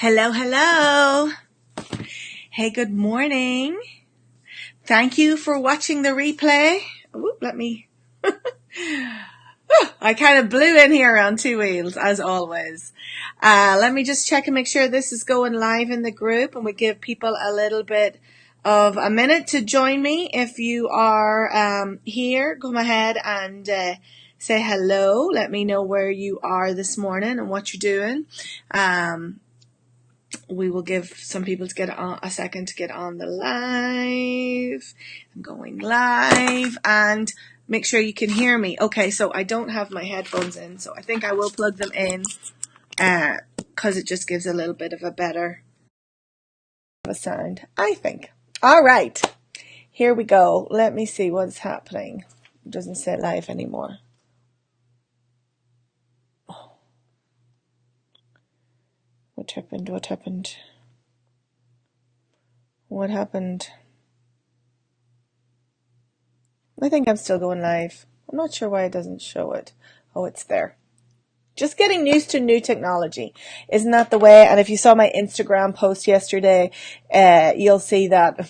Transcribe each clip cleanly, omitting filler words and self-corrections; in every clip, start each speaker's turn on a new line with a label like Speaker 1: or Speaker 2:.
Speaker 1: Hello, hello. Hey, good morning. Thank you for watching the replay. Ooh, I kind of blew in here on two wheels, as always. Let me just check and make sure this is going live in the group, and we give people a little bit of a minute to join me. If you are here, come ahead and say hello. Let me know where you are this morning and what you're doing. We will give some people to get on a second to get on the live. I'm going live, and make sure you can hear me. Okay, so I don't have my headphones in, so I think I will plug them in because it just gives a little bit of a better sound, I think. All right, here we go. Let me see what's happening. It doesn't say live anymore. What happened? I think I'm still going live. I'm not sure why it doesn't show it. Oh, it's there. Just getting used to new technology. Isn't that the way? And if you saw my Instagram post yesterday, you'll see that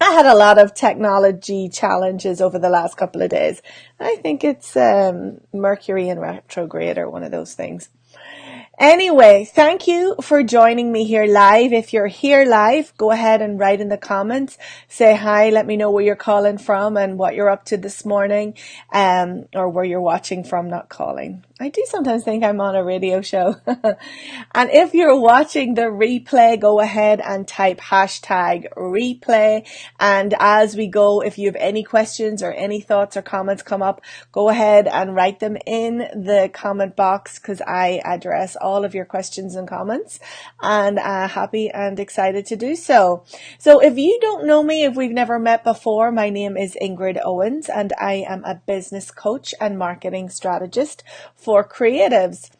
Speaker 1: I had a lot of technology challenges over the last couple of days. I think it's Mercury in retrograde or one of those things. Anyway, thank you for joining me here live. If you're here live, go ahead and write in the comments. Say hi, let me know where you're calling from and what you're up to this morning, or where you're watching from, not calling. I do sometimes think I'm on a radio show. And if you're watching the replay, go ahead and type hashtag replay. And as we go, if you have any questions or any thoughts or comments come up, go ahead and write them in the comment box, because I address all of your questions and comments, and happy and excited to do so. So if you don't know me, if we've never met before, my name is Ingrid Owens, and I am a business coach and marketing strategist for creatives.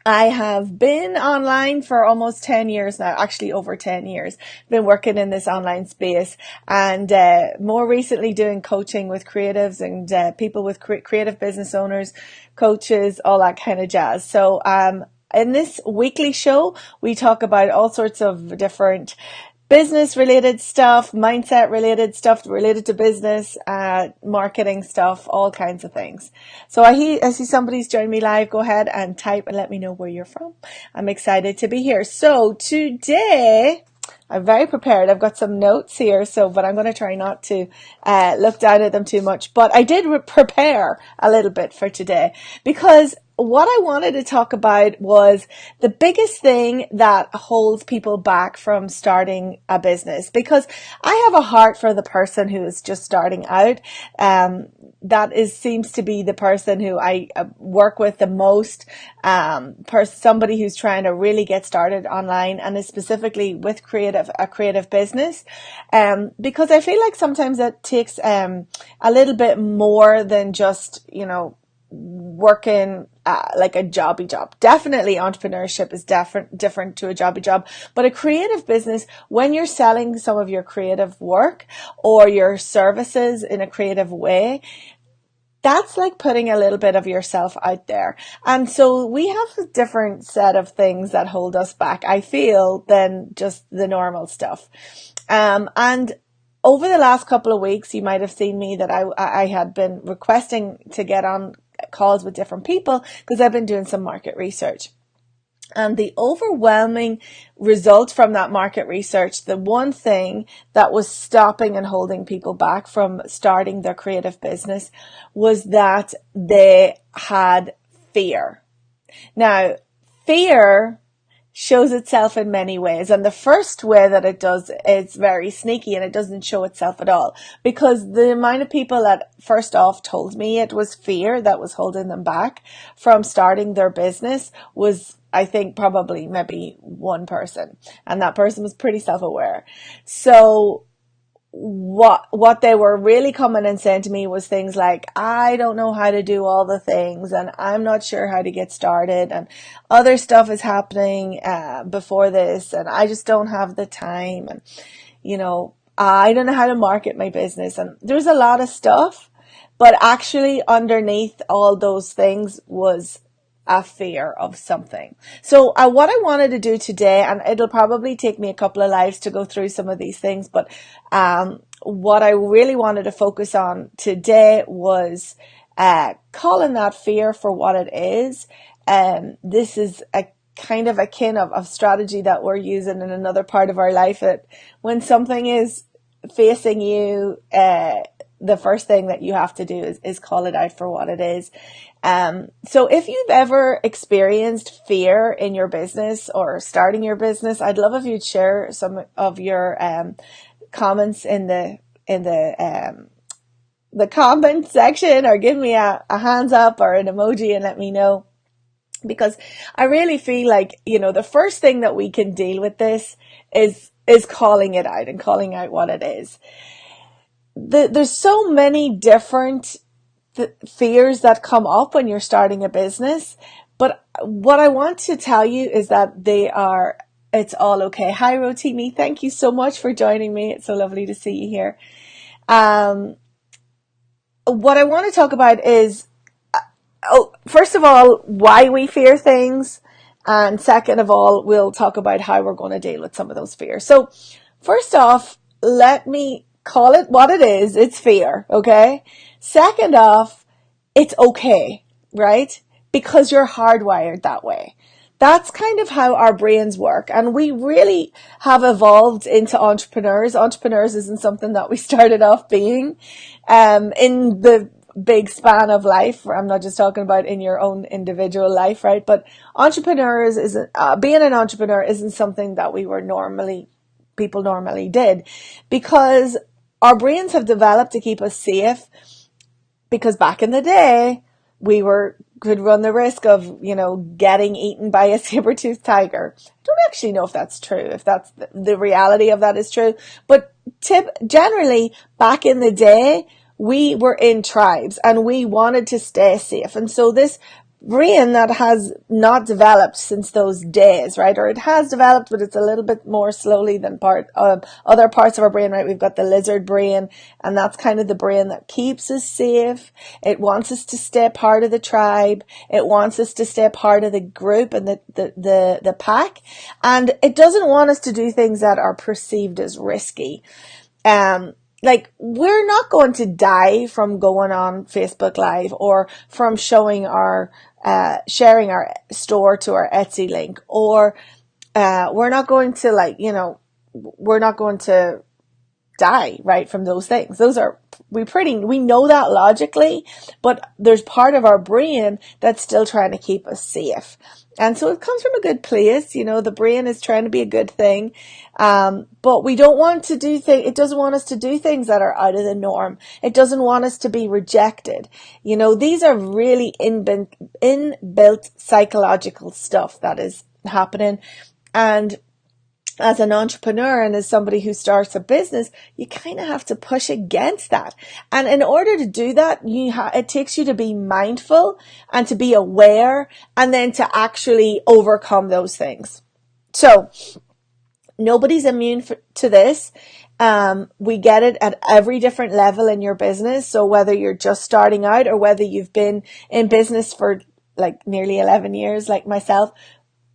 Speaker 1: I have been online for almost 10 years now, actually over 10 years. Been working in this online space, and more recently doing coaching with creatives and people with creative business owners, coaches, all that kind of jazz. So in this weekly show, we talk about all sorts of different business related stuff, mindset related stuff related to business, marketing stuff, all kinds of things. So I see somebody's joined me live. Go ahead and type and let me know where you're from. I'm excited to be here. So today, I'm very prepared. I've got some notes here, but I'm going to try not to look down at them too much. But I did prepare a little bit for today, because what I wanted to talk about was the biggest thing that holds people back from starting a business, because I have a heart for the person who is just starting out. Seems to be the person who I work with the most, somebody who's trying to really get started online, and is specifically with a creative business, because I feel like sometimes it takes a little bit more than just, working like a jobby job. Definitely entrepreneurship is different to a jobby job, but a creative business, when you're selling some of your creative work or your services in a creative way, that's like putting a little bit of yourself out there. And so we have a different set of things that hold us back, I feel, than just the normal stuff. And over the last couple of weeks, you might have seen me that I had been requesting to get on calls with different people, because I've been doing some market research. And the overwhelming result from that market research, the one thing that was stopping and holding people back from starting their creative business, was that they had fear. Now, fear shows itself in many ways, and the first way that it does is very sneaky, and it doesn't show itself at all, because the amount of people that first off told me it was fear that was holding them back from starting their business was, I think, probably maybe one person, and that person was pretty self-aware. So what they were really coming and saying to me was things like, I don't know how to do all the things, and I'm not sure how to get started, and other stuff is happening before this, and I just don't have the time, and I don't know how to market my business. And there's a lot of stuff, but actually underneath all those things was a fear of something. So what I wanted to do today, and it'll probably take me a couple of lives to go through some of these things, but what I really wanted to focus on today was calling that fear for what it is. This is a kind of akin of strategy that we're using in another part of our life, that when something is facing you, the first thing that you have to do is call it out for what it is. So if you've ever experienced fear in your business or starting your business, I'd love if you'd share some of your comments in the comment section, or give me a hands up or an emoji and let me know. Because I really feel like, the first thing that we can deal with this is calling it out and calling out what it is. There's so many different fears that come up when you're starting a business, but what I want to tell you is that it's all okay. Hi, Rotimi. Thank you so much for joining me. It's so lovely to see you here. What I want to talk about is, first of all, why we fear things. And second of all, we'll talk about how we're going to deal with some of those fears. So first off, let me call it what it is. It's fear. Okay. Second off, it's okay, right? Because you're hardwired that way. That's kind of how our brains work. And we really have evolved into entrepreneurs. Entrepreneurs isn't something that we started off being, in the big span of life. I'm not just talking about in your own individual life, right? But being an entrepreneur isn't something that people normally did, because our brains have developed to keep us safe. Because back in the day, we could run the risk of, getting eaten by a saber-toothed tiger. I don't actually know if that's true, if that's the reality of that is true. But generally, back in the day, we were in tribes and we wanted to stay safe. And so this brain that has not developed since those days, right? Or it has developed, but it's a little bit more slowly than other parts of our brain, right? We've got the lizard brain, and that's kind of the brain that keeps us safe. It wants us to stay part of the tribe. It wants us to stay part of the group and the pack. And it doesn't want us to do things that are perceived as risky. We're not going to die from going on Facebook Live or from sharing our store to our Etsy link, or we're not going to die, right, from those things. We know that logically, but there's part of our brain that's still trying to keep us safe. And so it comes from a good place. The brain is trying to be a good thing. But we don't want to it doesn't want us to do things that are out of the norm. It doesn't want us to be rejected. These are really inbuilt psychological stuff that is happening. And as an entrepreneur and as somebody who starts a business, you kind of have to push against that. And in order to do that, it takes you to be mindful and to be aware, and then to actually overcome those things. So nobody's immune to this. We get it at every different level in your business. So whether you're just starting out or whether you've been in business for nearly 11 years, like myself,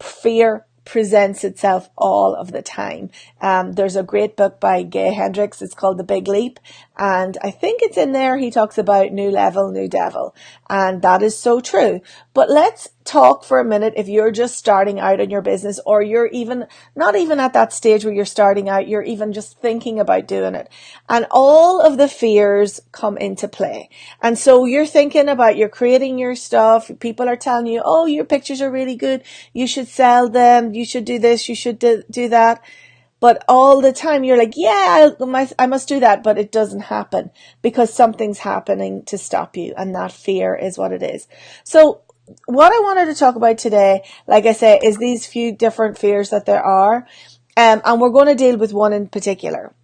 Speaker 1: fear presents itself all of the time. There's a great book by Gay Hendricks. It's called The Big Leap. And I think it's in there. He talks about new level, new devil. And that is so true. But let's talk for a minute. If you're just starting out in your business, or you're not even at that stage where you're starting out, you're even just thinking about doing it. And all of the fears come into play. And so you're creating your stuff. People are telling you, oh, your pictures are really good. You should sell them. You should do this. You should do that. But all the time you're like, yeah, I must do that. But it doesn't happen because something's happening to stop you. And that fear is what it is. So what I wanted to talk about today, like I say, is these few different fears that there are. And we're going to deal with one in particular.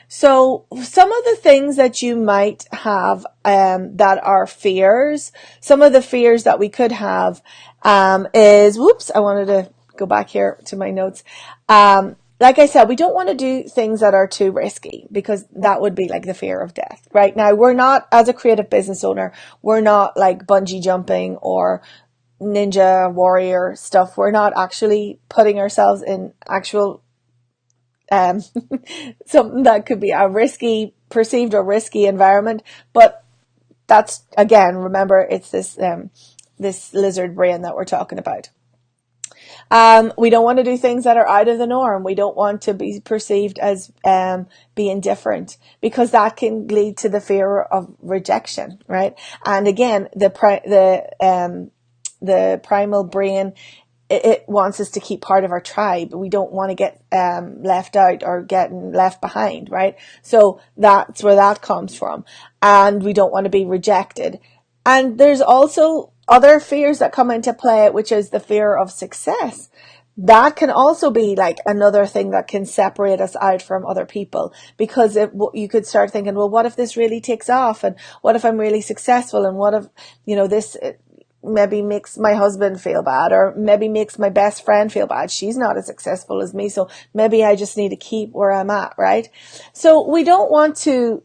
Speaker 1: So some of the things that you might have that are fears, some of the fears that we could have is, I wanted to go back here to my notes. Like I said, we don't want to do things that are too risky, because that would be like the fear of death. Right now, we're not, as a creative business owner, we're not like bungee jumping or ninja warrior stuff. We're not actually putting ourselves in actual something that could be a perceived or risky environment. But that's, again, remember, it's this lizard brain that we're talking about. We don't want to do things that are out of the norm. We don't want to be perceived as being different, because that can lead to the fear of rejection, right? And again, the primal brain, it wants us to keep part of our tribe. We don't want to get left out or getting left behind, right? So that's where that comes from. And we don't want to be rejected. And there's also other fears that come into play, which is the fear of success. That can also be like another thing that can separate us out from other people, because you could start thinking, well, what if this really takes off? And what if I'm really successful? And what if, this maybe makes my husband feel bad, or maybe makes my best friend feel bad? She's not as successful as me, so maybe I just need to keep where I'm at, right? So we don't want to,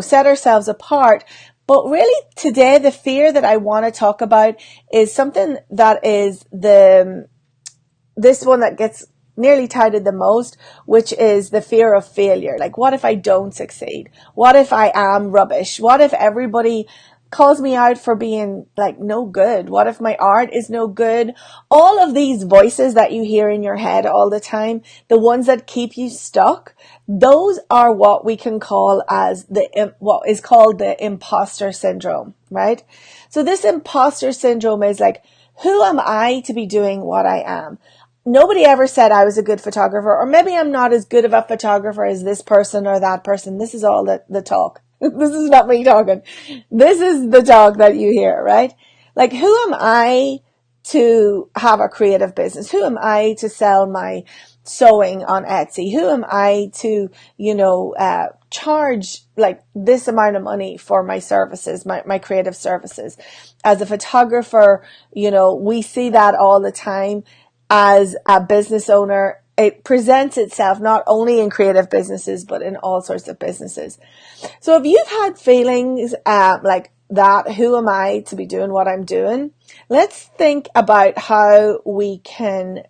Speaker 1: set ourselves apart. But really today, the fear that I want to talk about is something that is this one that gets nearly touted the most, which is the fear of failure. Like, what if I don't succeed? What if I am rubbish? What if everybody calls me out for being like no good? What if my art is no good? All of these voices that you hear in your head all the time, the ones that keep you stuck, those are what we can call as what is called the imposter syndrome, right? So this imposter syndrome is like, who am I to be doing what I am? Nobody ever said I was a good photographer, or maybe I'm not as good of a photographer as this person or that person. This is all the talk. This is not me talking. This is the talk that you hear, right? Like, who am I to have a creative business? Who am I to sell my sewing on Etsy? Who am I to, charge like this amount of money for my services, my creative services? As a photographer, we see that all the time. As a business owner, it presents itself not only in creative businesses, but in all sorts of businesses. So if you've had feelings like that, who am I to be doing what I'm doing? Let's think about how we can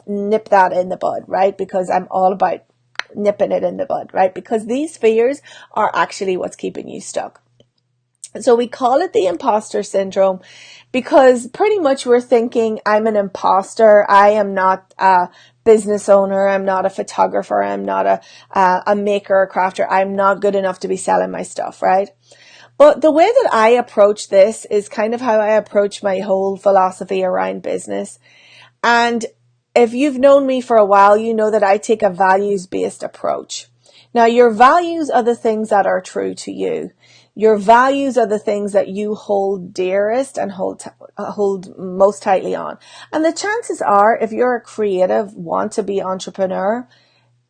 Speaker 1: nip that in the bud, right? Because I'm all about nipping it in the bud, right? Because these fears are actually what's keeping you stuck. So we call it the imposter syndrome because pretty much we're thinking, I'm an imposter. I am not a business owner. I'm not a photographer. I'm not a maker or crafter. I'm not good enough to be selling my stuff, right? But the way that I approach this is kind of how I approach my whole philosophy around business. And if you've known me for a while, you know that I take a values-based approach. Now, your values are the things that are true to you. Your values are the things that you hold dearest and hold most tightly on. And the chances are, if you're a creative, want to be entrepreneur,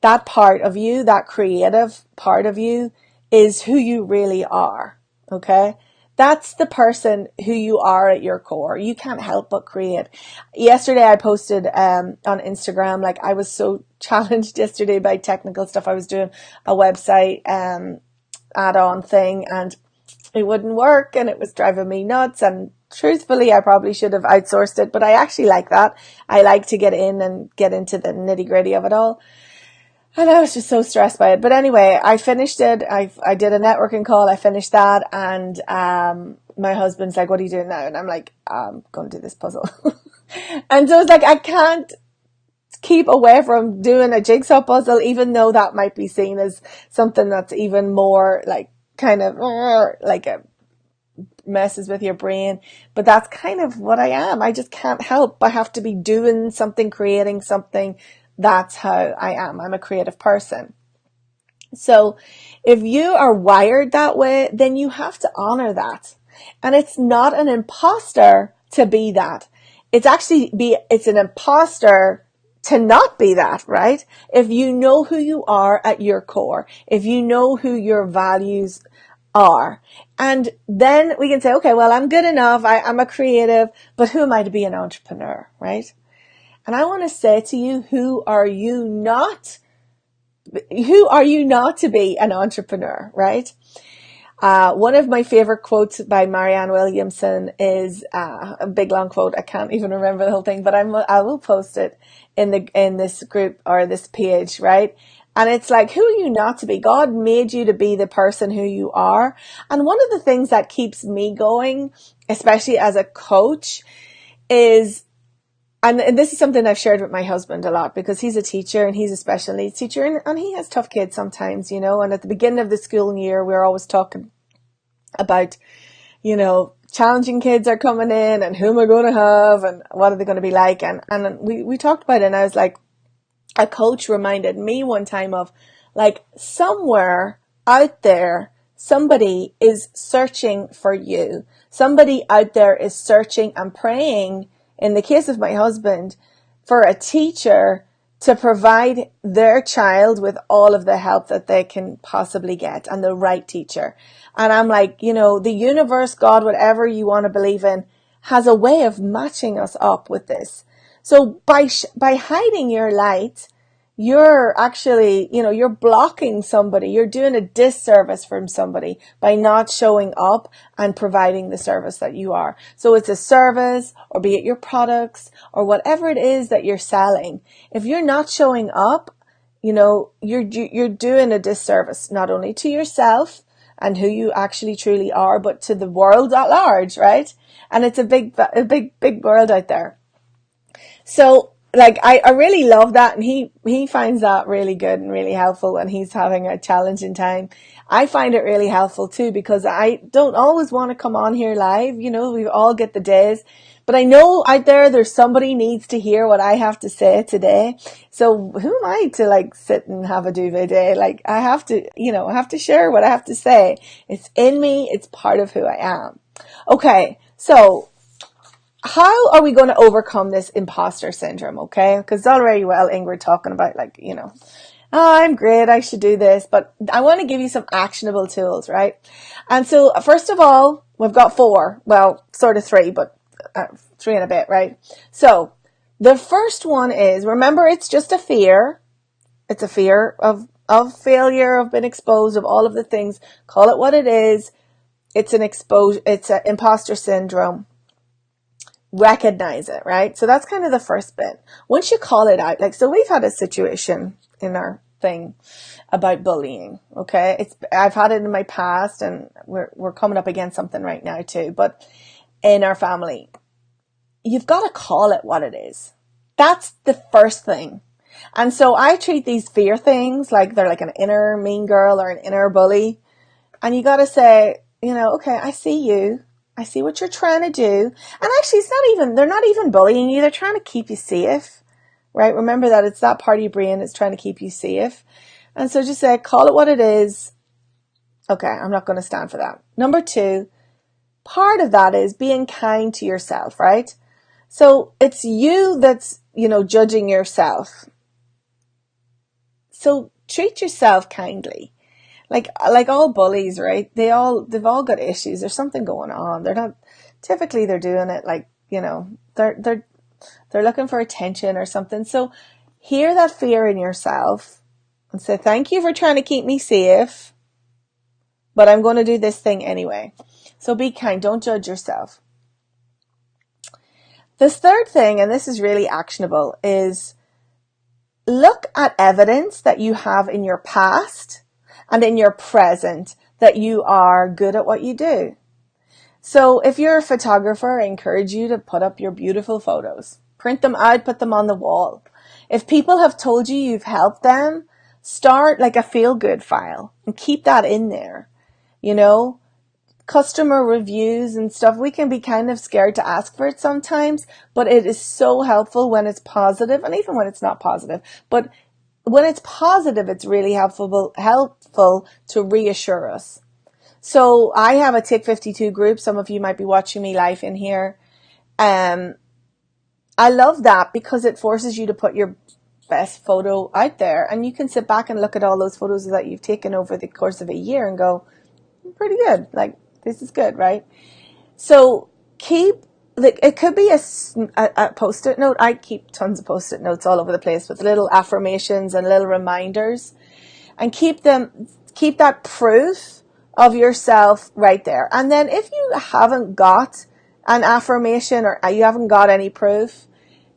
Speaker 1: that part of you, that creative part of you, is who you really are. Okay? That's the person who you are at your core. You can't help but create. Yesterday I posted on Instagram, like I was so challenged yesterday by technical stuff. I was doing a website add-on thing and it wouldn't work and it was driving me nuts, and truthfully I probably should have outsourced it, but I actually like that. I like to get in and get into the nitty-gritty of it all. And I was just so stressed by it. But anyway, I finished it. I did a networking call. I finished that. And my husband's like, what are you doing now? And I'm like, I'm going to do this puzzle. And so it's like, I can't keep away from doing a jigsaw puzzle, even though that might be seen as something that's even more like kind of like a messes with your brain. But that's kind of what I am. I just can't help. I have to be doing something, creating something. That's how I am. I'm a creative person. So if you are wired that way, then you have to honor that. And it's not an imposter to be that. It's an imposter to not be that, right? If you know who you are at your core, if you know who your values are, and then we can say, okay, well, I'm good enough. I'm a creative, but who am I to be an entrepreneur, right? And I want to say to you, who are you not to be an entrepreneur, right? One of my favorite quotes by Marianne Williamson is a big long quote. I can't even remember the whole thing, but I will post it in this group or this page, right? And it's like, who are you not to be? God made you to be the person who you are. And one of the things that keeps me going, especially as a coach, is, and this is something I've shared with my husband a lot, because he's a teacher and he's a special needs teacher, and he has tough kids sometimes, you know, and at the beginning of the school year, we're always talking about, you know, challenging kids are coming in and who am I going to have and what are they going to be like. And we talked about it, and I was like, a coach reminded me one time of, like, somewhere out there, somebody is searching for you. Somebody out there is searching and praying, in the case of my husband, for a teacher to provide their child with all of the help that they can possibly get, and the right teacher. And I'm like, you know, the universe, God, whatever you want to believe in, has a way of matching us up with this. So by hiding your light, you're actually, you know, you're blocking somebody. You're doing a disservice from somebody by not showing up and providing the service that you are. So it's a service, or be it your products or whatever it is that you're selling. If you're not showing up, you know, you're doing a disservice, not only to yourself and who you actually truly are, but to the world at large, right? And it's a big world out there. So, like, I really love that, and he finds that really good and really helpful when he's having a challenging time. I find it really helpful too, because I don't always want to come on here live. You know, we all get the days, but I know out there's somebody needs to hear what I have to say today. So who am I to, like, sit and have a duvet day? Like, I have to, you know, I have to share what I have to say. It's in me. It's part of who I am. Okay. So, how are we going to overcome this imposter syndrome? Okay. Because it's all very well, Ingrid, talking about, like, you know, oh, I'm great, I should do this. But I want to give you some actionable tools, right? And so, first of all, we've got 4. Well, sort of 3, but 3 and a bit, right? So, the first one is, remember, it's just a fear. It's a fear of failure, of being exposed, of all of the things. Call it what it is. It's an imposter syndrome. Recognize it, right? So that's kind of the first bit. Once you call it out, like, so we've had a situation in our thing about bullying, okay? I've had it in my past, and we're coming up against something right now too, but in our family, you've got to call it what it is. That's the first thing. And so I treat these fear things like they're like an inner mean girl or an inner bully. And you got to say, you know, okay, I see you. I see what you're trying to do. And actually, they're not even bullying you. They're trying to keep you safe, right? Remember that it's that part of your brain that's trying to keep you safe. And so just say, call it what it is. Okay, I'm not going to stand for that. Number 2, part of that is being kind to yourself, right? So it's you that's, you know, judging yourself. So treat yourself kindly. Like all bullies, right? They've all got issues. There's something going on. They're doing it like, you know, they're looking for attention or something. So hear that fear in yourself and say, thank you for trying to keep me safe, but I'm going to do this thing anyway. So be kind. Don't judge yourself. The third thing, and this is really actionable, is look at evidence that you have in your past and in your present that you are good at what you do. So if you're a photographer, I encourage you to put up your beautiful photos. Print them out, put them on the wall. If people have told you you've helped them, start like a feel-good file and keep that in there. You know, customer reviews and stuff, we can be kind of scared to ask for it sometimes, but it is so helpful when it's positive, and even when it's not positive. But when it's positive, it's really helpful to reassure us. So I have a Take 52 group. Some of you might be watching me live in here. I love that because it forces you to put your best photo out there, and you can sit back and look at all those photos that you've taken over the course of a year and go, pretty good. Like, this is good, right? So it could be a post-it note. I keep tons of post-it notes all over the place with little affirmations and little reminders, and keep that proof of yourself right there. And then if you haven't got an affirmation or you haven't got any proof,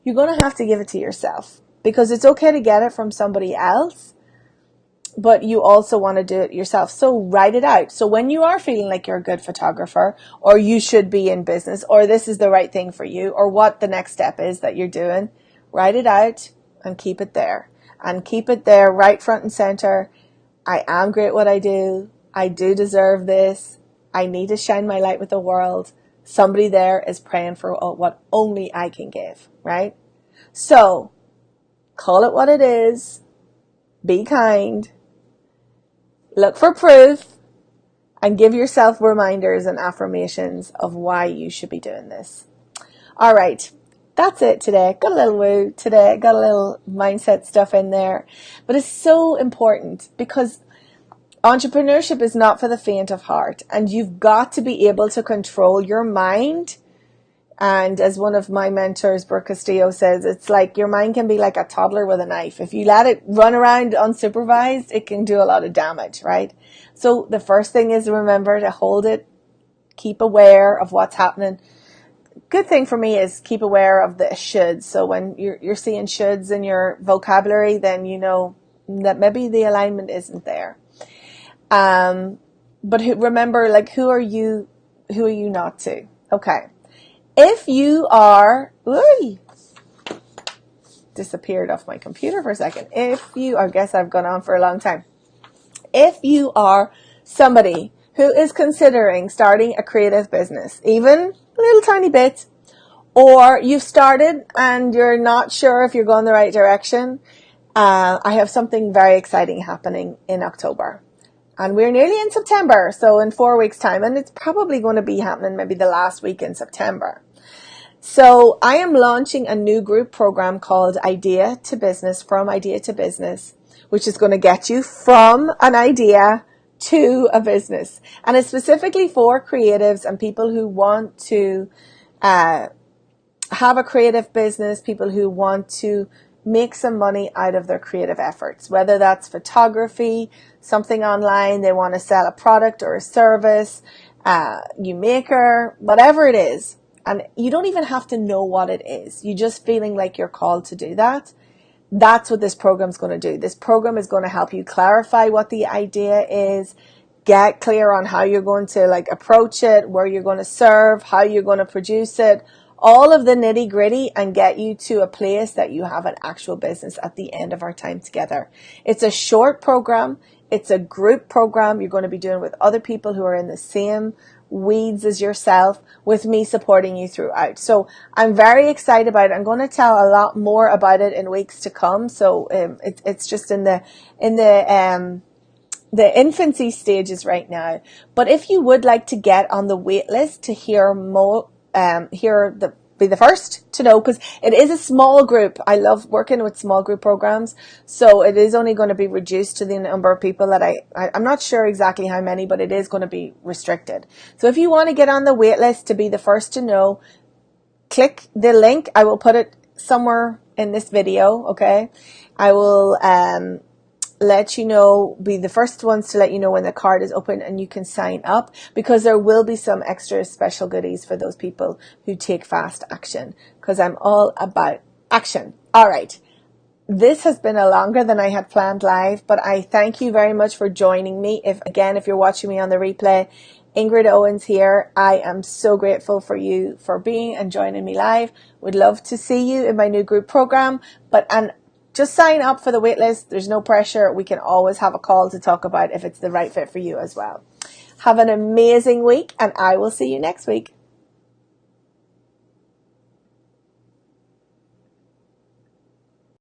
Speaker 1: you're going to have to give it to yourself, because it's okay to get it from somebody else, but you also want to do it yourself. So write it out. So when you are feeling like you're a good photographer, or you should be in business, or this is the right thing for you, or what the next step is that you're doing, write it out and keep it there. And keep it there right front and center. I am great at what I do. I do deserve this. I need to shine my light with the world. Somebody there is praying for what only I can give, right? So call it what it is. Be kind. Look for proof. And give yourself reminders and affirmations of why you should be doing this. All right. That's it today. Got a little woo today. Got a little mindset stuff in there. But it's so important, because entrepreneurship is not for the faint of heart. And you've got to be able to control your mind. And as one of my mentors, Brooke Castillo, says, it's like your mind can be like a toddler with a knife. If you let it run around unsupervised, it can do a lot of damage, right? So the first thing is, remember to hold it. Keep aware of what's happening. Good thing for me is keep aware of the shoulds. So when you're seeing shoulds in your vocabulary, then you know that maybe the alignment isn't there. But remember, like, who are you not to? Okay. If you are, disappeared off my computer for a second. I guess I've gone on for a long time. If you are somebody who is considering starting a creative business, even a little tiny bit, or you've started and you're not sure if you're going the right direction, I have something very exciting happening in October. And we're nearly in September, so in 4 weeks' time, and it's probably going to be happening maybe the last week in September. So I am launching a new group program called Idea to Business, From Idea to Business, which is going to get you from an idea to a business. And it's specifically for creatives and people who want to have a creative business, people who want to make some money out of their creative efforts, whether that's photography, something online, they want to sell a product or a service, you maker, whatever it is. And you don't even have to know what it is. You just feeling like you're called to do that. That's what this program is going to do. This program is going to help you clarify what the idea is, get clear on how you're going to approach it, where you're going to serve, how you're going to produce it, all of the nitty gritty, and get you to a place that you have an actual business at the end of our time together. It's a short program. It's a group program you're going to be doing with other people who are in the same weeds as yourself, with me supporting you throughout. So I'm very excited about it. I'm going to tell a lot more about it in weeks to come. So it's just in the infancy stages right now. But if you would like to get on the wait list to hear more, be the first to know, because it is a small group. I love working with small group programs, so it is only going to be reduced to the number of people that I'm not sure exactly how many, but it is going to be restricted. So if you want to get on the wait list to be the first to know, click the link. I will put it somewhere in this video. Okay, I will let you know, be the first ones to let you know when the card is open and you can sign up, because there will be some extra special goodies for those people who take fast action, because I'm all about action. All right. This has been a longer than I had planned live, but I thank you very much for joining me. If you're watching me on the replay, Ingrid Owens here. I am so grateful for you for being and joining me live. Would love to see you in my new group program, just sign up for the waitlist. There's no pressure. We can always have a call to talk about if it's the right fit for you as well. Have an amazing week, and I will see you next week.